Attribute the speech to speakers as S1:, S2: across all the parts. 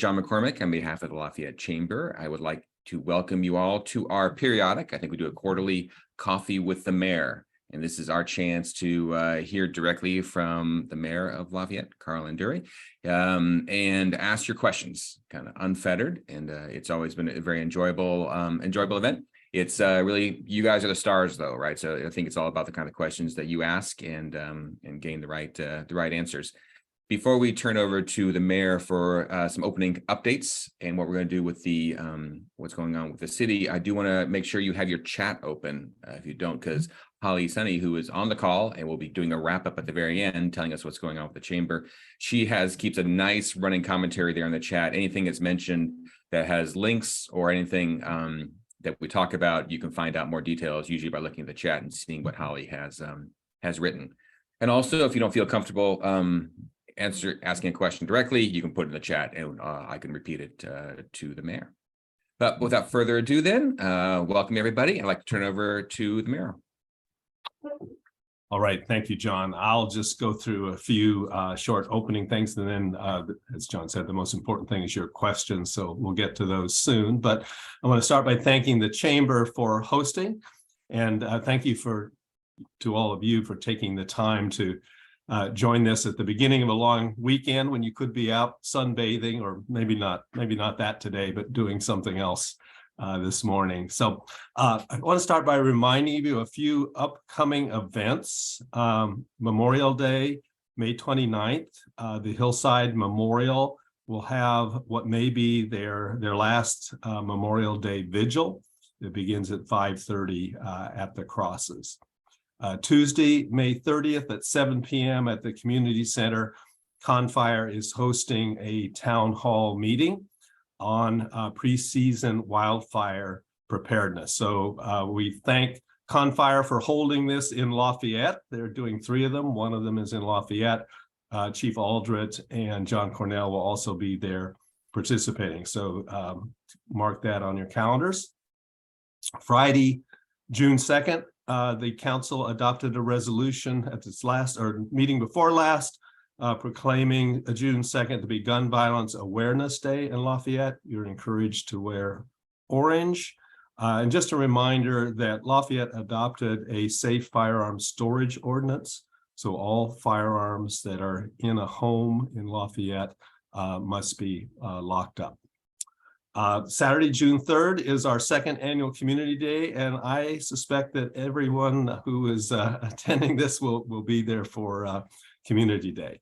S1: John McCormick on behalf of the Lafayette Chamber. I would like to welcome you all to our periodic, I think we do a quarterly, Coffee with the Mayor. And this is our chance to hear directly from the mayor of Lafayette, Carl Anduri, and ask your questions, kind of unfettered. And it's always been a very enjoyable event. It's really, you guys are the stars though, right? So I think it's all about the kind of questions that you ask and gain the right answers. Before we turn over to the mayor for some opening updates and what we're going to do with the what's going on with the city, I do want to make sure you have your chat open if you don't, because Holly Sunny, who is on the call and will be doing a wrap up at the very end, telling us what's going on with the chamber. She keeps a nice running commentary there in the chat. Anything that's mentioned that has links or anything that we talk about, you can find out more details usually by looking at the chat and seeing what Holly has written. And also, if you don't feel comfortable asking a question directly, you can put it in the chat and I can repeat it to the mayor. But without further ado then, welcome everybody. I'd like to turn it over to the mayor.
S2: All right, thank you, John. I'll just go through a few short opening things, and then, as John said, the most important thing is your questions, so we'll get to those soon. But I want to start by thanking the Chamber for hosting, and thank you to all of you for taking the time to join this at the beginning of a long weekend when you could be out sunbathing, or maybe not that today, but doing something else this morning. So I want to start by reminding you of a few upcoming events. Memorial Day, May 29th, the Hillside Memorial will have what may be their last Memorial Day vigil. It begins at 5:30 at the crosses. Tuesday, May 30th at 7 p.m. at the Community Center, Confire is hosting a town hall meeting on pre-season wildfire preparedness. So we thank Confire for holding this in Lafayette. They're doing 3 of them. One of them is in Lafayette. Chief Aldrich and John Cornell will also be there participating. So mark that on your calendars. Friday, June 2nd, the council adopted a resolution at its meeting before last, proclaiming June 2nd to be Gun Violence Awareness Day in Lafayette. You're encouraged to wear orange. And just a reminder that Lafayette adopted a safe firearm storage ordinance. So all firearms that are in a home in Lafayette must be locked up. Saturday, June 3rd is our second annual Community Day, and I suspect that everyone who is attending this will be there for Community Day.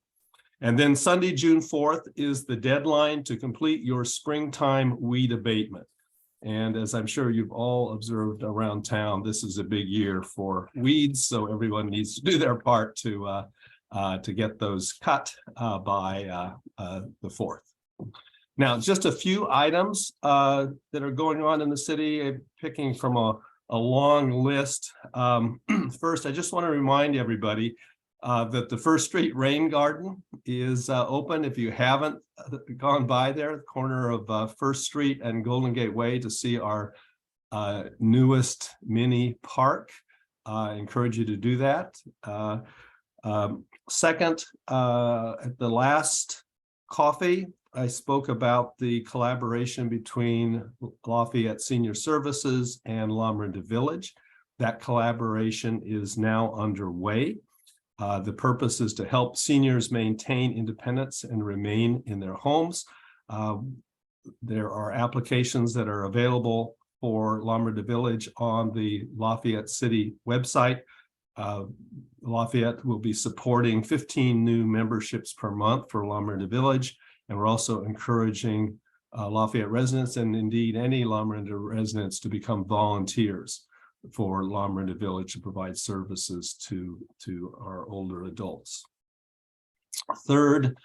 S2: And then Sunday, June 4th is the deadline to complete your springtime weed abatement. And as I'm sure you've all observed around town, this is a big year for weeds, so everyone needs to do their part to get those cut by the 4th. Now, just a few items that are going on in the city, picking from a long list. First, I just want to remind everybody that the First Street Rain Garden is open. If you haven't gone by there, the corner of First Street and Golden Gate Way, to see our newest mini park, I encourage you to do that. Second, at the last coffee, I spoke about the collaboration between Lafayette Senior Services and Lomrenda Village. That collaboration is now underway. The purpose is to help seniors maintain independence and remain in their homes. There are applications that are available for Lomrenda Village on the Lafayette City website. Lafayette will be supporting 15 new memberships per month for Lomrenda Village. And we're also encouraging Lafayette residents, and indeed any Lomrenda residents, to become volunteers for Lomrenda Village to provide services to our older adults. Third,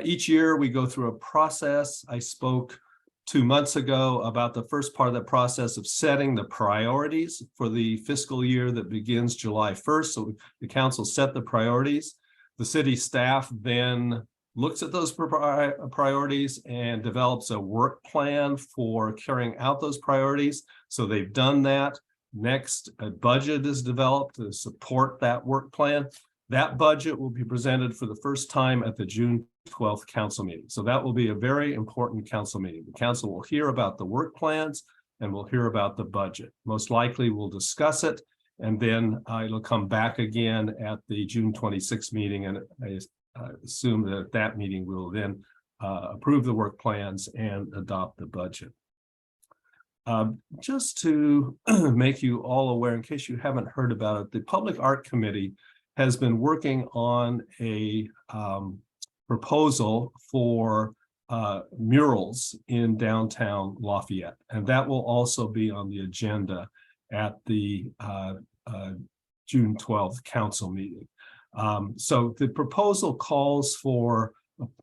S2: each year we go through a process. I spoke 2 months ago about the first part of the process of setting the priorities for the fiscal year that begins July 1st. So the council set the priorities. The city staff then looks at those priorities and develops a work plan for carrying out those priorities. So they've done that. Next, a budget is developed to support that work plan. That budget will be presented for the first time at the June 12th council meeting. So that will be a very important council meeting. The council will hear about the work plans and we'll hear about the budget. Most likely we'll discuss it, and then it'll come back again at the June 26th meeting. And I assume that at that meeting we'll then approve the work plans and adopt the budget. Just to make you all aware, in case you haven't heard about it, the Public Art Committee has been working on a proposal for murals in downtown Lafayette, and that will also be on the agenda at the June 12th council meeting. So the proposal calls for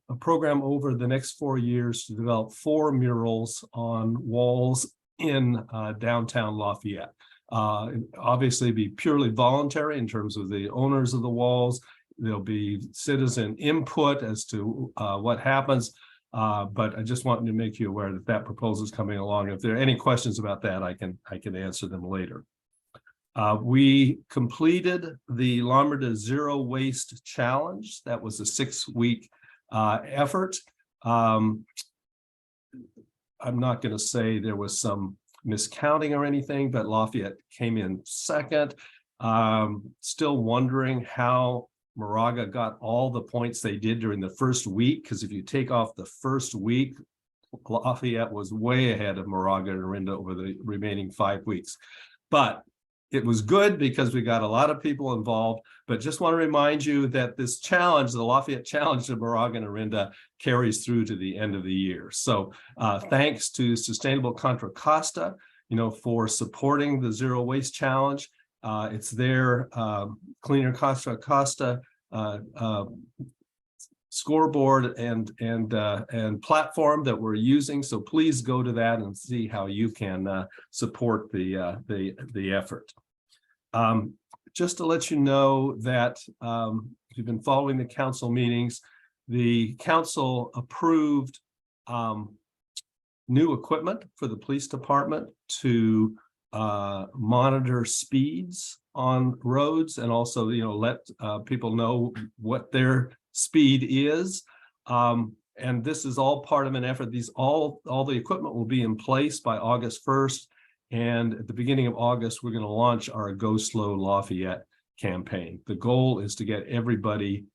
S2: a program over the next 4 years to develop 4 murals on walls in downtown Lafayette. Obviously be purely voluntary in terms of the owners of the walls. There'll be citizen input as to what happens. But I just wanted to make you aware that that proposal is coming along. If there are any questions about that, I can answer them later. We completed the Lombarda Zero Waste Challenge. That was a 6-week effort. I'm not going to say there was some miscounting or anything, but Lafayette came in second. Still wondering how Moraga got all the points they did during the first week, because if you take off the first week, Lafayette was way ahead of Moraga and Orinda over the remaining 5 weeks. But it was good because we got a lot of people involved. But just want to remind you that this challenge, the Lafayette Challenge to Moraga and Orinda, carries through to the end of the year. So thanks to Sustainable Contra Costa, for supporting the Zero Waste Challenge. It's their Cleaner Contra Costa scoreboard and platform that we're using. So please go to that and see how you can support the effort. Just to let you know that if you've been following the council meetings, the council approved new equipment for the police department to monitor speeds on roads, and also let people know what their speed is. And this is all part of an effort. All the equipment will be in place by August 1st. And at the beginning of August, we're going to launch our Go Slow Lafayette campaign. The goal is to get everybody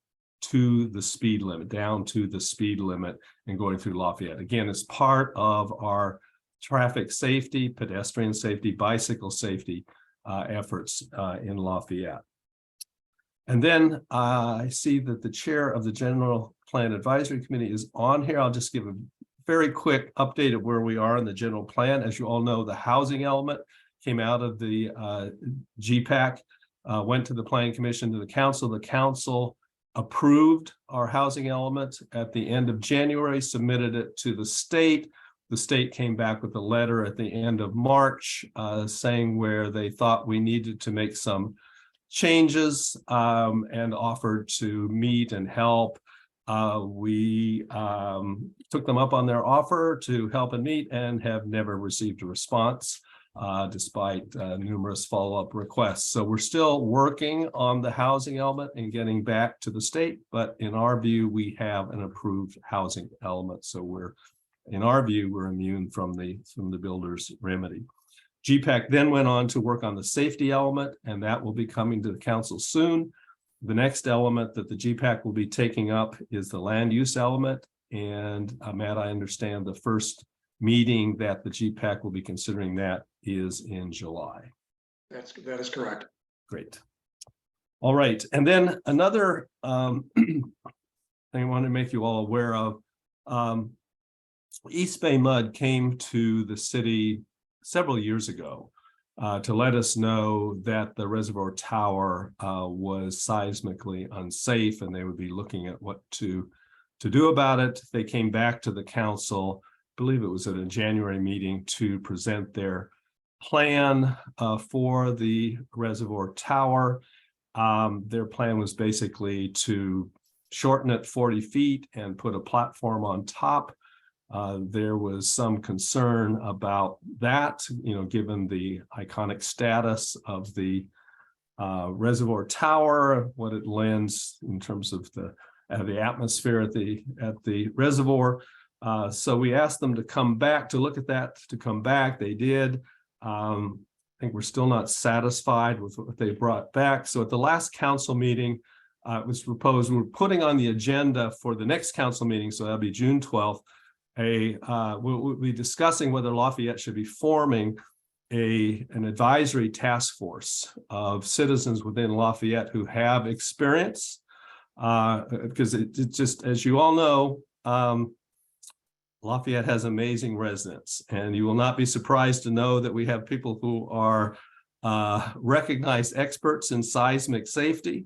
S2: to the speed limit, down to the speed limit, and going through Lafayette. Again, it's part of our traffic safety, pedestrian safety, bicycle safety efforts in Lafayette. And then I see that the chair of the General Plan Advisory Committee is on here. I'll just give a very quick update of where we are in the general plan. As you all know, the housing element came out of the GPAC, went to the Planning Commission, to the council. The council approved our housing element at the end of January, submitted it to the state. The state came back with a letter at the end of March saying where they thought we needed to make some changes and offered to meet and help. We took them up on their offer to help and meet, and have never received a response despite numerous follow-up requests. So we're still working on the housing element and getting back to the state, but in our view, we have an approved housing element. So in our view, we're immune from the builder's remedy. GPAC then went on to work on the safety element, and that will be coming to the council soon. The next element that the GPAC will be taking up is the land use element. And Matt, I understand the first meeting that the GPAC will be considering that is in July.
S3: That is correct.
S2: Great. All right. And then another thing I want to make you all aware of, East Bay Mud came to the city several years ago to let us know that the reservoir tower was seismically unsafe, and they would be looking at what to do about it. They came back to the council, I believe it was at a January meeting, to present their plan for the reservoir tower. Their plan was basically to shorten it 40 feet and put a platform on top. There was some concern about that, given the iconic status of the reservoir tower, what it lends in terms of the atmosphere at the reservoir. So we asked them to come back to look at that, to come back. They did. I think we're still not satisfied with what they brought back. So at the last council meeting, it was proposed, we're putting on the agenda for the next council meeting, so that'll be June 12th. We'll be discussing whether Lafayette should be forming an advisory task force of citizens within Lafayette who have experience, because it just, as you all know, Lafayette has amazing residents, and you will not be surprised to know that we have people who are recognized experts in seismic safety.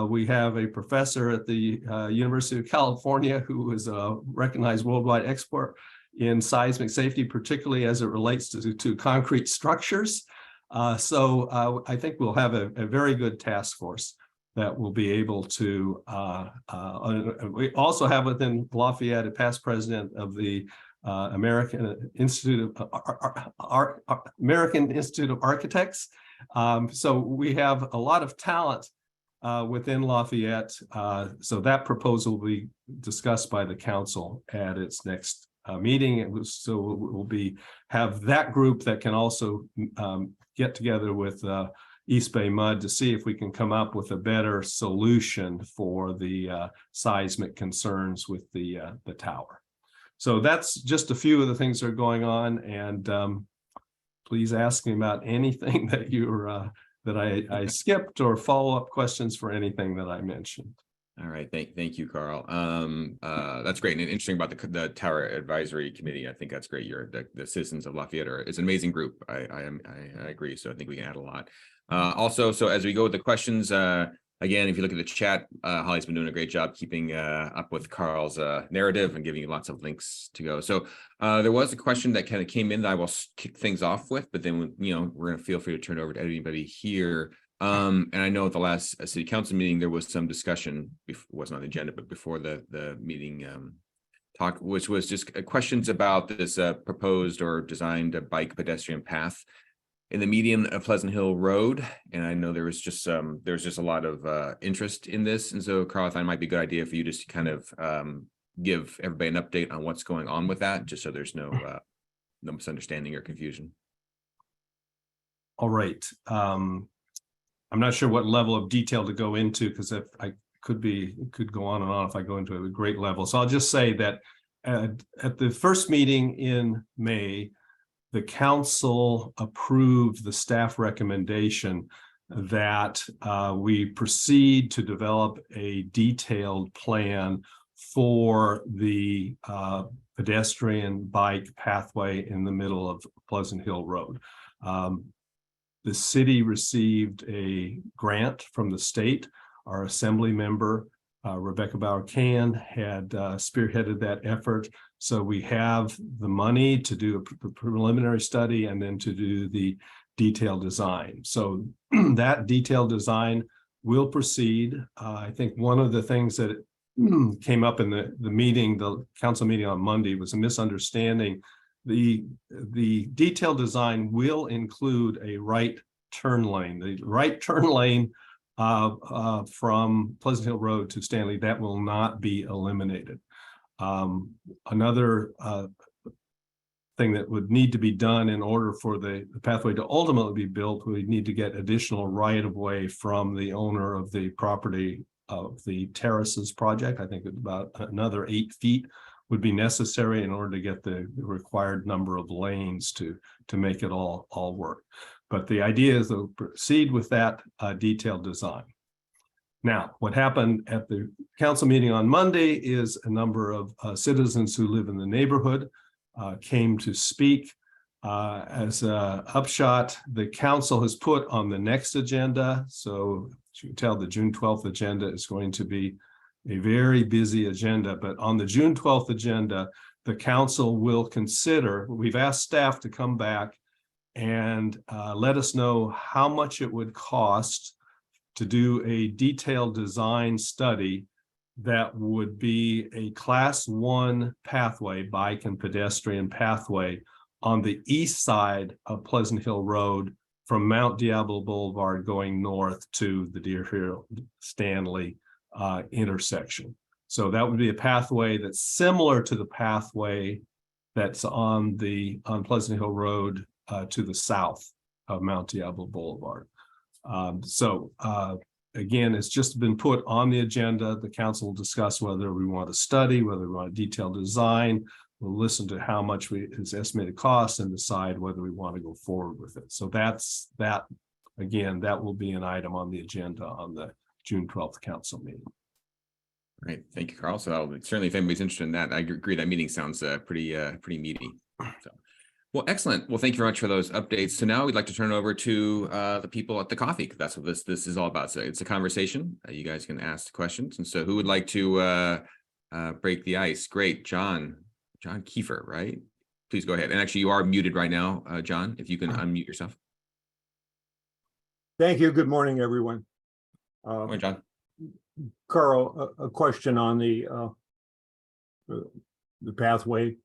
S2: We have a professor at the University of California who is a recognized worldwide expert in seismic safety, particularly as it relates to concrete structures. So I think we'll have a very good task force that will be able to, we also have within Lafayette a past president of the American Institute of Architects. So we have a lot of talent within Lafayette. So that proposal will be discussed by the council at its next meeting. So we'll have that group that can also get together with East Bay Mud to see if we can come up with a better solution for the seismic concerns with the tower. So that's just a few of the things that are going on, and please ask me about anything that you're that I skipped, or follow-up questions for anything that I mentioned.
S1: All right, thank you, Carl. That's great and interesting about the Tower Advisory Committee. I think that's great. The citizens of Lafayette is an amazing group. I agree. So I think we can add a lot. Also, so as we go with the questions, again, if you look at the chat, Holly's been doing a great job keeping up with Carl's narrative and giving you lots of links to go. So there was a question that kind of came in that I will kick things off with, but then we're going to feel free to turn it over to anybody here. And I know at the last city council meeting there was some discussion, it wasn't on the agenda, but before the meeting talk, which was just questions about this proposed or designed bike pedestrian path in the median of Pleasant Hill Road. And I know there was just a lot of interest in this. And so, Carl, I thought it might be a good idea for you just to kind of give everybody an update on what's going on with that, just so there's no misunderstanding or confusion.
S2: All right. I'm not sure what level of detail to go into, because if I could go on and on if I go into a great level. So I'll just say that at the first meeting in May, the council approved the staff recommendation that we proceed to develop a detailed plan for the pedestrian bike pathway in the middle of Pleasant Hill Road. The city received a grant from the state. Our assembly member, Rebecca Bauer-Can, had spearheaded that effort. So we have the money to do a preliminary study and then to do the detailed design. So that detailed design will proceed. I think one of the things that came up in the council meeting on Monday was a misunderstanding. The detailed design will include a right turn lane. The right turn lane from Pleasant Hill Road to Stanley, that will not be eliminated. Another thing that would need to be done in order for the pathway to ultimately be built, we need to get additional right-of-way from the owner of the property of the terraces project. I think about another 8 feet would be necessary in order to get the required number of lanes to make it all work. But the idea is to proceed with that detailed design. Now, what happened at the council meeting on Monday is a number of citizens who live in the neighborhood came to speak. As an upshot, the council has put on the next agenda. So as you can tell, the June 12th agenda is going to be a very busy agenda, but on the June 12th agenda, the council will consider, we've asked staff to come back and let us know how much it would cost to do a detailed design study that would be a class 1 pathway, bike and pedestrian pathway on the east side of Pleasant Hill Road from Mount Diablo Boulevard going north to the Deerfield Stanley intersection. So that would be a pathway that's similar to the pathway that's on Pleasant Hill Road to the south of Mount Diablo Boulevard. Again, it's just been put on the agenda. The council will discuss whether we want to study, whether we want a detailed design. We'll listen to how much is estimated cost and decide whether we want to go forward with it. So that's that. Again, that will be an item on the agenda on the June 12th council meeting.
S1: Right. Thank you, Carl. So certainly if anybody's interested in that, I agree that meeting sounds pretty meaty. So, well, excellent. Well, thank you very much for those updates. So now we'd like to turn it over to the people at the coffee, because that's what this is all about. So it's a conversation. You guys can ask questions. And so who would like to break the ice? Great. John Kiefer, right? Please go ahead. And actually, you are muted right now, John, if you can unmute yourself.
S4: Thank you. Good morning, everyone.
S1: Morning, John.
S4: Carl, a question on the pathway.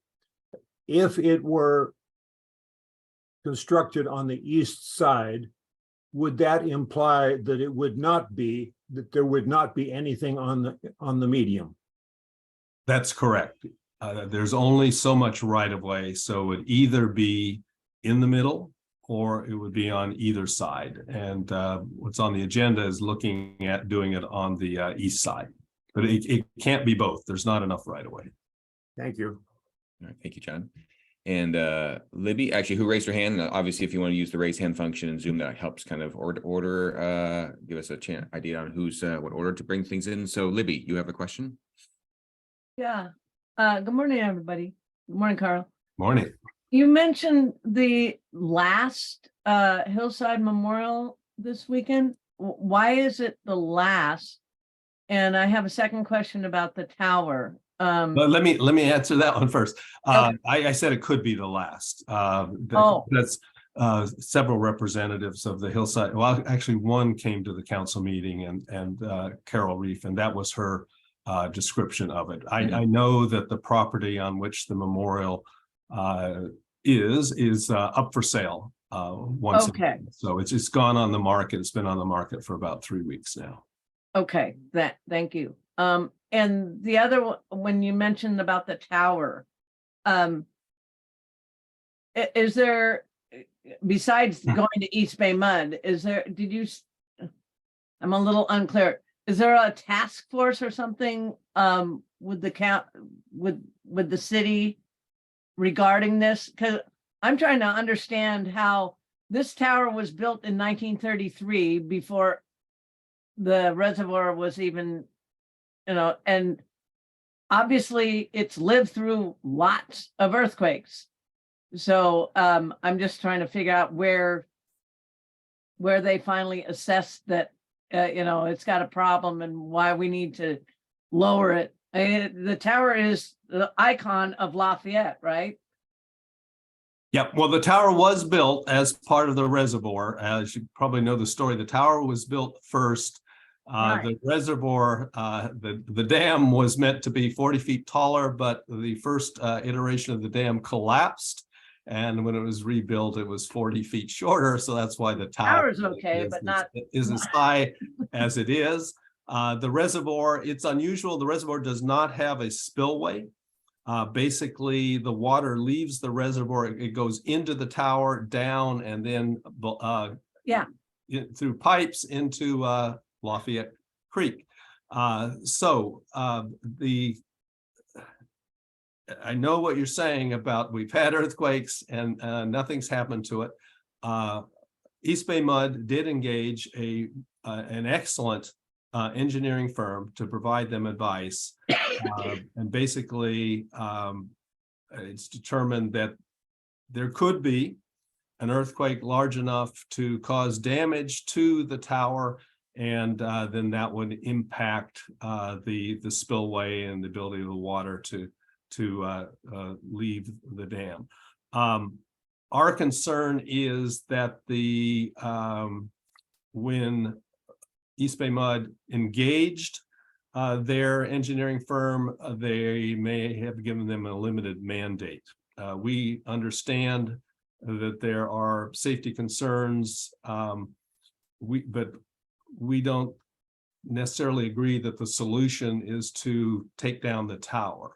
S4: If it were constructed on the east side, would that imply that there would not be anything on the medium?
S2: That's correct. There's only so much right of way, so it would either be in the middle or it would be on either side. And what's on the agenda is looking at doing it on the east side, but it can't be both. There's not enough right of way.
S4: Thank you.
S1: All right, thank you, John. And Libby, actually, who raised her hand? Obviously, if you want to use the raise hand function in Zoom, that helps kind of give us a idea on who's what order to bring things in. So Libby, you have a question?
S5: Yeah. Good morning, everybody. Good morning, Carl.
S2: Morning.
S5: You mentioned the last Hillside Memorial this weekend. Why is it the last? And I have a second question about the tower.
S2: But let me answer that one first.
S5: Okay.
S2: I said it could be the last. That's several representatives of the Hillside. Well, actually, one came to the council meeting, and Carol Reef, and that was her description of it. I know that the property on which the memorial is up for sale once again. So it's gone on the market. It's been on the market for about 3 weeks now.
S5: Okay, thank you. And the other one, when you mentioned about the tower, is there, besides going to East Bay Mud, I'm a little unclear. Is there a task force or something with the city regarding this? Because I'm trying to understand how this tower was built in 1933 before the reservoir was even, and obviously it's lived through lots of earthquakes. So I'm just trying to figure out where they finally assessed that, it's got a problem and why we need to lower it. The tower is the icon of Lafayette, right?
S2: Yeah, well, the tower was built as part of the reservoir. As you probably know the story, the tower was built first.
S5: Right.
S2: The reservoir, the dam was meant to be 40 feet taller, but the first iteration of the dam collapsed. And when it was rebuilt, it was 40 feet shorter. So that's why the tower
S5: Tower's okay, but not
S2: is as high as it is. The reservoir, it's unusual. The reservoir does not have a spillway. Basically, the water leaves the reservoir. It goes into the tower, down, and then through pipes into Lafayette Creek. I know what you're saying about we've had earthquakes and nothing's happened to it. East Bay Mud did engage an excellent engineering firm to provide them advice. And basically, it's determined that there could be an earthquake large enough to cause damage to the tower, and then that would impact the spillway and the ability of the water to leave the dam. Our concern is that when East Bay Mud engaged their engineering firm, they may have given them a limited mandate. We understand that there are safety concerns. But we don't necessarily agree that the solution is to take down the tower.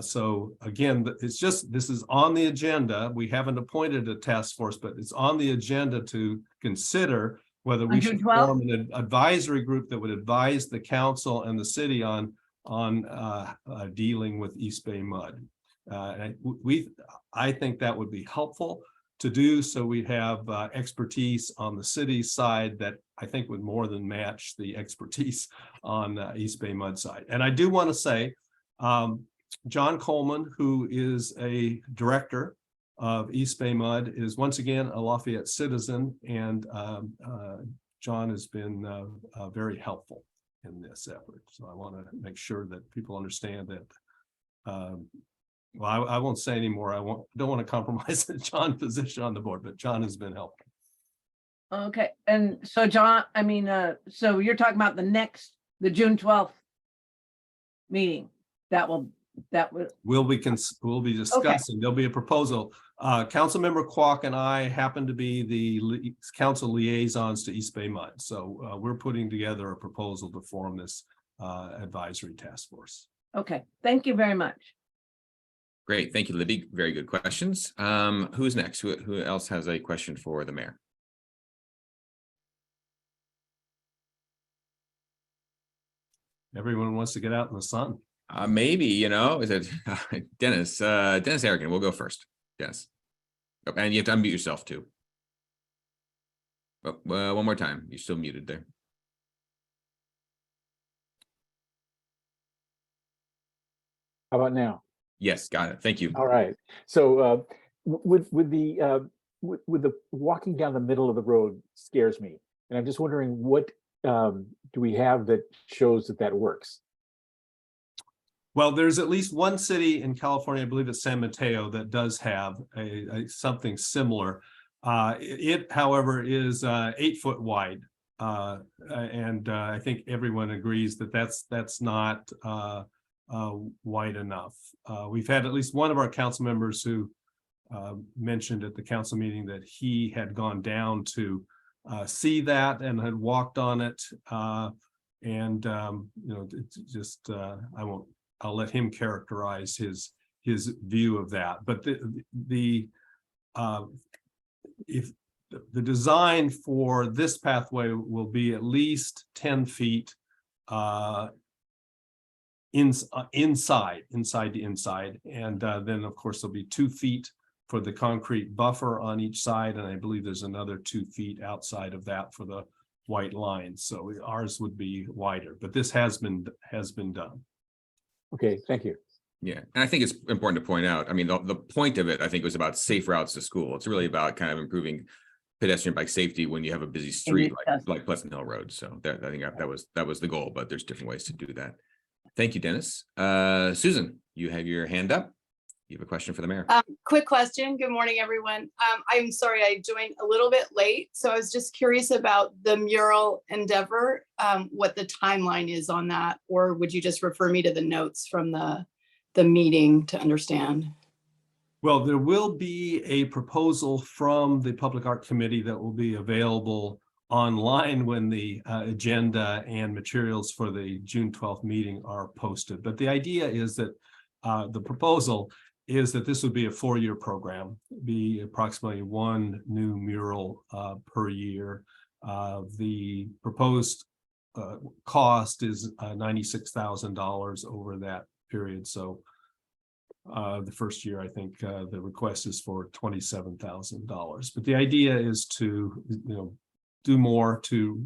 S2: So again, it's just, this is on the agenda. We haven't appointed a task force, but it's on the agenda to consider whether we should form an advisory group that would advise the council and the city on dealing with East Bay mud. I think that would be helpful to do, so we have expertise on the city side that I think would more than match the expertise on East Bay mud side. And I do want to say, John Coleman, who is a director of East Bay Mud, is once again a Lafayette citizen, and John has been very helpful in this effort. So I want to make sure that people understand that. Well, I won't say anymore. Don't want to compromise John's position on the board, but John has been helpful.
S5: Okay, and so John, I mean, so you're talking about the June 12th meeting
S2: we'll be discussing. Okay. There'll be a proposal. Councilmember Kwok and I happen to be the council liaisons to East Bay Mud, so we're putting together a proposal to form this advisory task force.
S5: Okay, thank you very much.
S1: Great, thank you, Libby. Very good questions. Who's next? Who else has a question for the mayor?
S2: Everyone wants to get out in the sun.
S1: Maybe, is it Dennis? Dennis Aragon, we'll go first. Yes. Oh, and you have to unmute yourself too. Oh, one more time. You're still muted there.
S6: How about now?
S1: Yes, got it. Thank you.
S6: All right. So with the walking down the middle of the road scares me, and I'm just wondering what do we have that shows that works?
S2: Well, there's at least one city in California, I believe it's San Mateo, that does have something similar. It, however, is 8 foot wide, and I think everyone agrees that that's not wide enough. We've had at least one of our council members who mentioned at the council meeting that he had gone down to see that and had walked on it, and it's just I'll let him characterize his view of that. But if the design for this pathway will be at least 10 feet inside to inside, and then of course there'll be 2 feet for the concrete buffer on each side, and I believe there's another 2 feet outside of that for the white lines. So ours would be wider, but this has been done.
S6: Okay, thank you.
S1: Yeah, and I think it's important to point out, I mean, the point of it, I think, was about safe routes to school. It's really about kind of improving pedestrian bike safety when you have a busy street like Pleasant Hill Road. So I think that was the goal, but there's different ways to do that. Thank you, Dennis. Susan, you have your hand up. You have a question for the mayor.
S7: Quick question. Good morning, everyone. I'm sorry I joined a little bit late, so I was just curious about the mural endeavor, what the timeline is on that, or would you just refer me to the notes from the meeting to understand?
S2: Well, there will be a proposal from the Public Art Committee that will be available online when the agenda and materials for the June 12th meeting are posted. But the idea is that the proposal is that this would be a 4-year program, be approximately 1 new mural per year. The proposed cost is $96,000 over that period. So the first year, I think the request is for $27,000. But the idea is to, do more to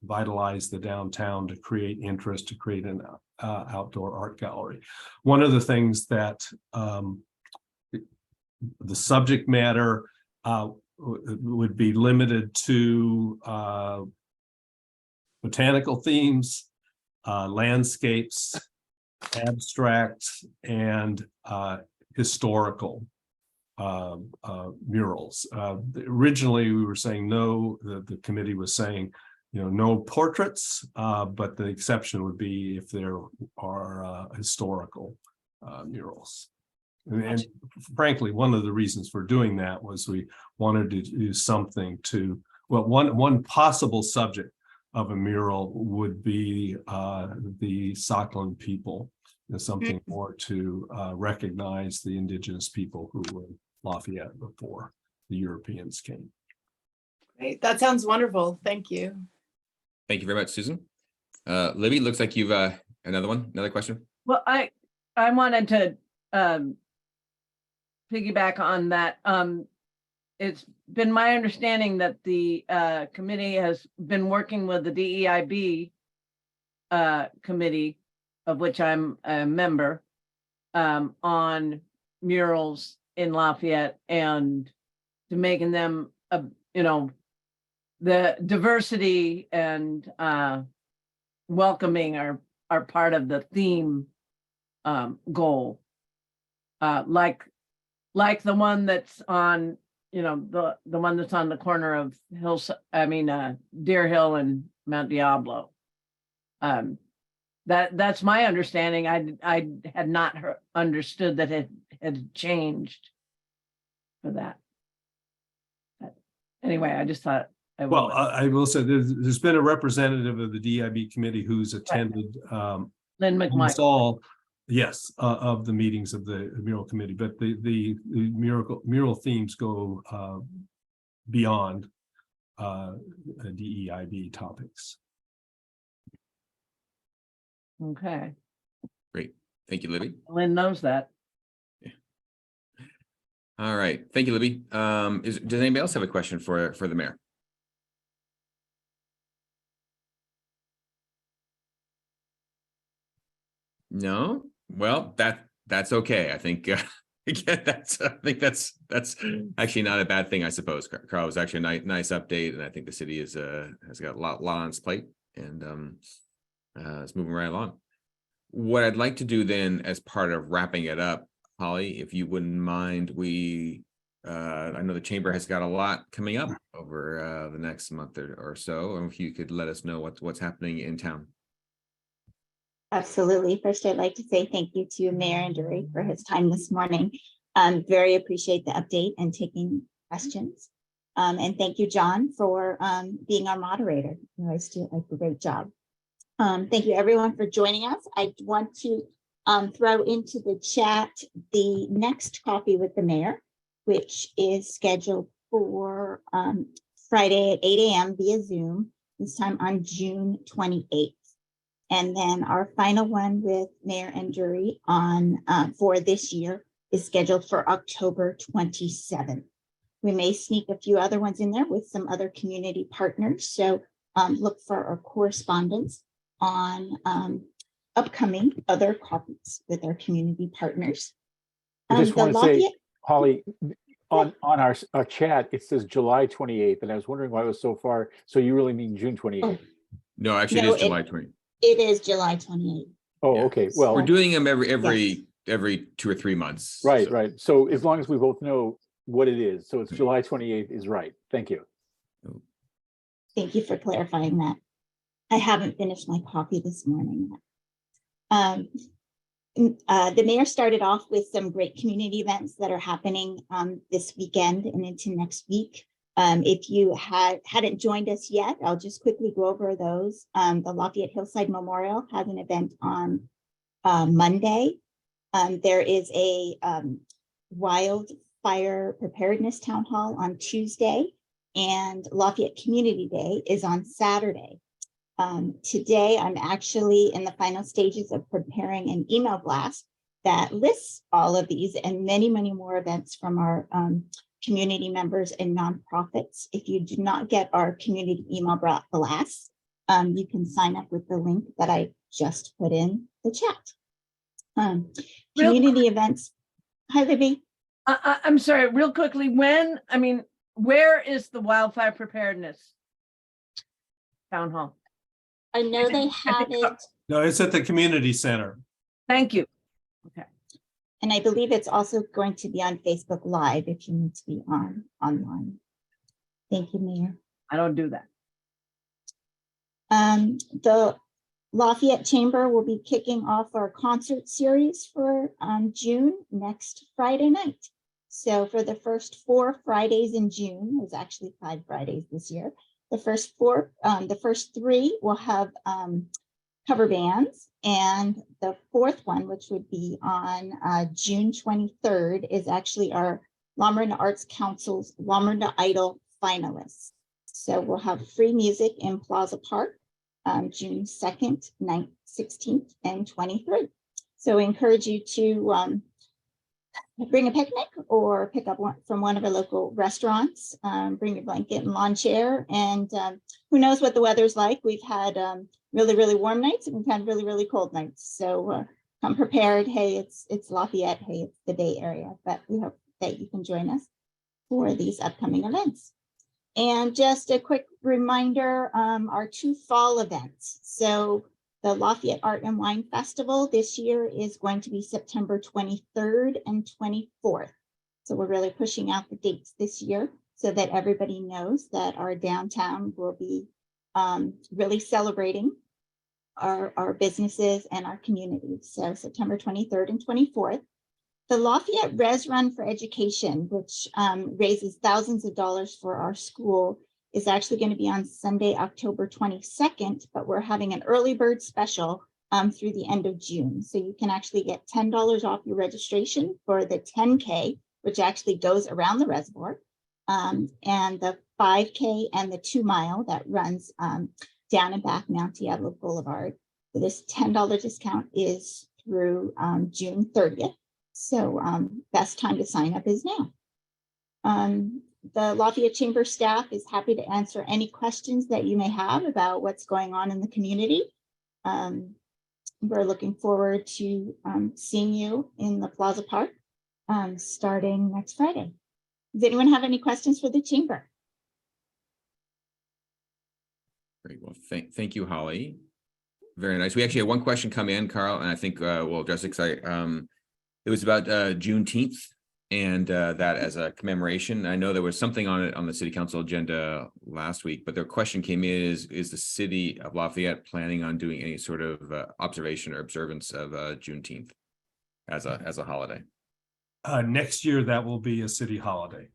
S2: vitalize the downtown, to create interest, to create an outdoor art gallery. One of the things that the subject matter would be limited to botanical themes, landscapes, abstract, and historical murals. Originally, we were saying no, the committee was saying, no portraits, but the exception would be if there are historical murals. And frankly, one of the reasons for doing that was we wanted to do something to, well, one possible subject of a mural would be the Sakhalin people. There's something more to recognize the indigenous people who were in Lafayette before the Europeans came.
S7: Great. That sounds wonderful. Thank you.
S1: Thank you very much, Susan. Libby, looks like you've another question.
S5: Well, I wanted to piggyback on that. It's been my understanding that the committee has been working with the DEIB committee, of which I'm a member, on murals in Lafayette and to making them, the diversity and welcoming are part of the theme goal. Like the one that's on, the one that's on the corner of Deer Hill and Mount Diablo. That's my understanding. I had not understood that it had changed for that. But anyway, I just thought.
S2: Well, I will say there's been a representative of the DIB committee who's attended
S5: Lynn McMichael.
S2: almost all, yes, of the meetings of the mural committee, but the mural themes go beyond DEIB topics.
S5: Okay.
S1: Great. Thank you, Libby.
S5: Lynn knows that.
S1: All right. Thank you, Libby. Does anybody else have a question for the mayor? No? Well, that's okay. I think again, that's actually not a bad thing, I suppose. Carl, was actually a nice update, and I think the city has got a lot on its plate, and it's moving right along. What I'd like to do then, as part of wrapping it up, Holly, if you wouldn't mind, I know the chamber has got a lot coming up over the next month or so, and if you could let us know what's happening in town.
S8: Absolutely. First, I'd like to say thank you to Mayor Anduri for his time this morning. Very appreciate the update and taking questions. And thank you, John, for being our moderator. You always do a great job. Thank you, everyone, for joining us. I want to throw into the chat the next coffee with the mayor, which is scheduled for Friday at 8 a.m. via Zoom, this time on June 28th. And then our final one with Mayor Anduri on for this year is scheduled for October 27th. We may sneak a few other ones in there with some other community partners. So look for our correspondence on upcoming other coffees with our community partners.
S6: I just want to say, Holly, on our chat, it says July 28th, and I was wondering why it was so far. So you really mean June 28th?
S8: Oh.
S1: No, actually, it is July 20th.
S8: It is July 28th.
S6: Oh,
S1: Yeah.
S6: okay. Well,
S1: We're doing them every
S8: Yes.
S1: 2 or 3 months.
S6: right,
S1: so.
S6: right. So as long as we both know what it is, so it's July 28th is right. Thank you.
S8: Thank you for clarifying that. I haven't finished my coffee this morning yet. The mayor started off with some great community events that are happening this weekend and into next week. If you hadn't joined us yet, I'll just quickly go over those. The Lafayette Hillside Memorial has an event on Monday. There is a wildfire preparedness town hall on Tuesday, and Lafayette Community Day is on Saturday. Today, I'm actually in the final stages of preparing an email blast that lists all of these and many, many more events from our community members and nonprofits. If you do not get our community email blast, you can sign up with the link that I just put in the chat. Community events. Hi, Libby.
S5: I'm sorry, real quickly, where is the wildfire preparedness town hall?
S8: I know they have it,
S2: No, it's at the community center.
S5: Thank you.
S8: and I believe it's also going to be on Facebook Live if you need to be online. Thank you, Mayor.
S5: I don't do that.
S8: The Lafayette Chamber will be kicking off our concert series for June next Friday night. So for the first 4 Fridays in June, there's actually 5 Fridays this year. The first 3 will have cover bands, and the 4th one, which would be on June 23rd, is actually our Lamarna Arts Council's Lamarna Idol finalists. So we'll have free music in Plaza Park, June 2nd, 9th, 16th, and 23rd. So we encourage you to bring a picnic or pick up one from one of our local restaurants, bring your blanket and lawn chair, and who knows what the weather's like. We've had really, really warm nights, and we've had really, really cold nights. So come prepared. Hey, it's Lafayette. Hey, it's the Bay Area, but we hope that you can join us for these upcoming events. And just a quick reminder, our 2 fall events. So the Lafayette Art and Wine Festival this year is going to be September 23rd and 24th. So we're really pushing out the dates this year so that everybody knows that our downtown will be really celebrating our businesses and our communities. So September 23rd and 24th. The Lafayette Res Run for Education, which raises thousands of dollars for our school, is actually going to be on Sunday, October 22nd, but we're having an early bird special through the end of June. So you can actually get $10 off your registration for the 10K, which actually goes around the reservoir, and the 5K and the 2 mile that runs down and back Mount Diablo Boulevard. So this $10 discount is through June 30th. So best time to sign up is now. The Lafayette Chamber staff is happy to answer any questions that you may have about what's going on in the community. We're looking forward to seeing you in the Plaza Park starting next Friday. Does anyone have any questions for the Chamber?
S1: Great. Well, thank you, Holly. Very nice. We actually had one question come in, Carl, and I think we'll address it because it was about Juneteenth and that as a commemoration. I know there was something on it on the city council agenda last week, but the question came in is the city of Lafayette planning on doing any sort of observation or observance of Juneteenth as a holiday?
S2: Next year, that will be a city holiday.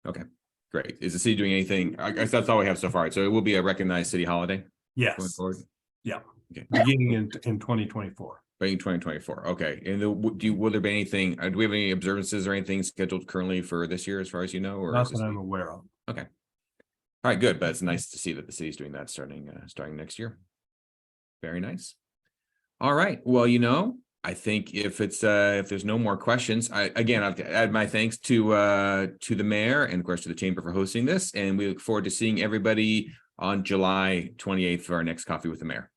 S1: Okay, great. Is the city doing anything? I guess that's all we have so far. So it will be a recognized city holiday going
S2: Yes,
S1: forward?
S2: yeah,
S1: Okay.
S2: beginning in 2024.
S1: In 2024. Okay. And will there be anything, do we have any observances or anything scheduled currently for this year as far as you know? Or
S2: Not
S1: is this
S2: that I'm aware of.
S1: okay. All right, good. But it's nice to see that the city's doing that starting next year. Very nice. All right. Well, I think if there's no more questions, I'll add my thanks to the mayor and of course to the chamber for hosting this. And we look forward to seeing everybody on July 28th for our next Coffee with the Mayor.